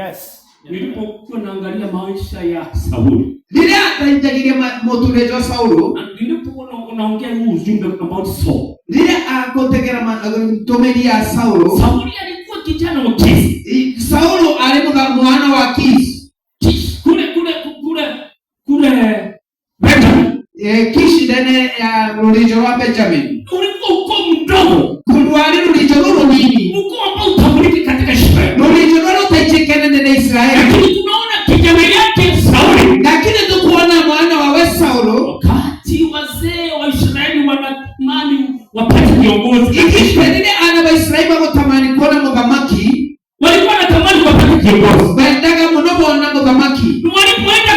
Yes. Nilipokuwa naangalia maisha ya Sauli. Nile atainjagiria moturejo wa Saulo. Nilipokuwa naongea huu ujumbe about Saul. Nile akotegera tomeri ya Saulo. Sauli alikuwa kijana wa Kishi. Saulo alikuwa mwana wa Kishi. Kule Benjamin. Kishi ndani ya rulijo wa Benjamin. Ulikuwa uko mdogo. Kulwali rulijo runini. Uko ambao utambuliki katika Israeli. Rulijo utachekana na Israeli. Lakini tunaona kijana yake Sauli. Lakini tukuona mwana wa Saulo. Wakati wazee wa Israeli wanatamani wapate viongozi. Ikishpenile ana wa Israeli watamani kuona mgamaki. Walikuwa wanatamani wapate viongozi. Baadaga mnobo na mgamaki. Walipoenda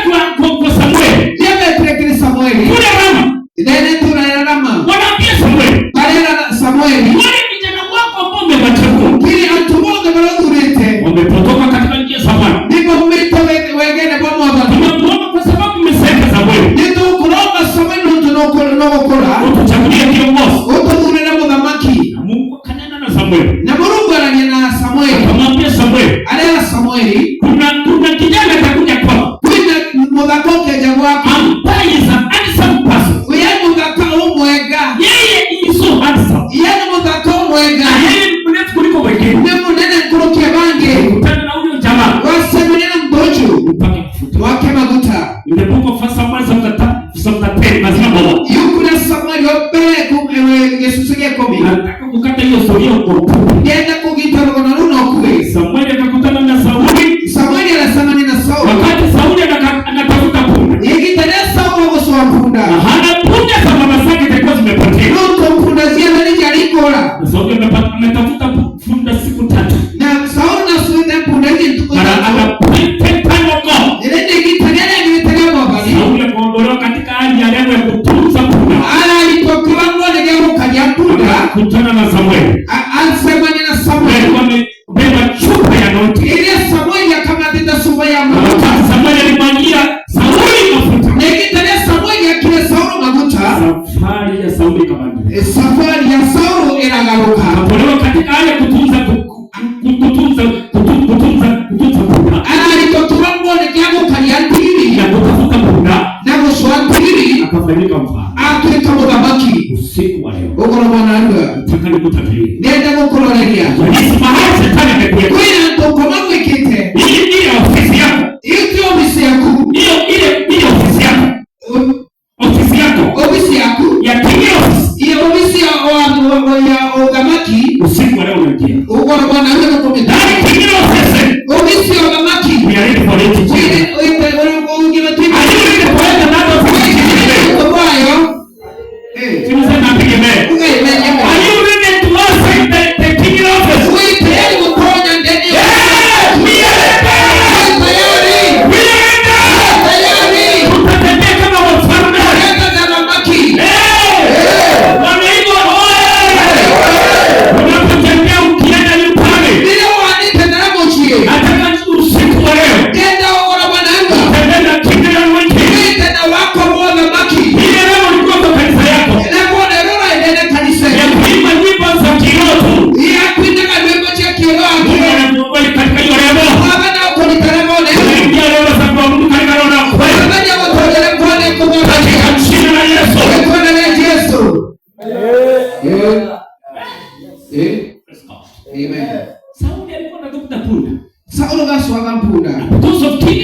kwa Samuel. Yeye Samuel. Kule Rama. Ndene tuna Rama. Wanaambia Samuel. Baada Samuel. Wale vijana wako ambao umewachagua. Kile atumoga balodurete. Wamepotoka katika njia za Bwana. Ndipo humito wengine kwa mwaba. Tunaomba kwa sababu umesema Samuel. Ndio kuomba Samuel tunokora. Utuchagulie kiongozi. Utudure na mgamaki. Na Mungu kanena na Samuel. Na Mungu ananena na Samuel. Akamwambia Samuel. Alea Samuel. Kuna kijana atakuja kwako. Kuna mgakoke jawabu. Ambaye is an handsome person. Yeye mgakao mwega. Yeye is so handsome. Yeye mgakao mwega. Yeye mrefu kuliko wengine. Ndio nene kurokia bange. Kutana na huyo jamaa. Wasemena mdojo. Mpaka kufuta. Wake maguta. In the book of First Samuel chapter 10 verse number 1. Yukuna Samuel obele kumwe Yesu sege komi. Nataka kukata hiyo story huko. Nenda kugitaro na runo kwe. Samuel akakutana na Sauli. Samuel anasema na Sauli. Wakati Sauli anatafuta punda. Yekitana Sauli kwa punda. Hana punda za mama zake zilikuwa zimepotea. Ndio punda zile ndio alikola. Sauli ametafuta punda siku 3. Na Sauli na Sauli punda hizi tuko. Ana pete tano kwa. Ile kitana ile baba. Sauli akaondolewa katika hali ya leo ya kutunza punda. Alipokuwa ngone gero kaja punda. Kutana na Samuel. Alisema na Samuel. Wamebeba chupa ya noti. Ile Samuel akamatiza suba ya mafuta. Samuel alimwagia Sauli mafuta. Nekitana Samuel akile Sauli mafuta. Safari ya Sauli ikabadilika. Safari ya Sauli inagaruka. Hapo katika hali ya kutunza punda. Alipokuwa ngone gero kaja pili ya kutafuta punda. Na kuswatiri akafanyika mfano. Akika mugabaki usiku wa leo. Ukoro mwanangu. Nataka nikutabirie. Nenda mukororeria. Yesu mahali shetani amekuja. Wewe ndo kama wekete. Hii ofisi yako. Hiyo ofisi yako. Hiyo ofisi yako. Ofisi yako. Ofisi yako. Ya kinyozi. Hiyo ofisi ya ogamaki. Usiku wa leo unaingia. Ukoro mwanangu na komenda. Kinyozi. Ofisi ya ogamaki. We are ready for it. Amen. Sauli alikuwa anatafuta punda. Sauli gaswaga punda. Because of king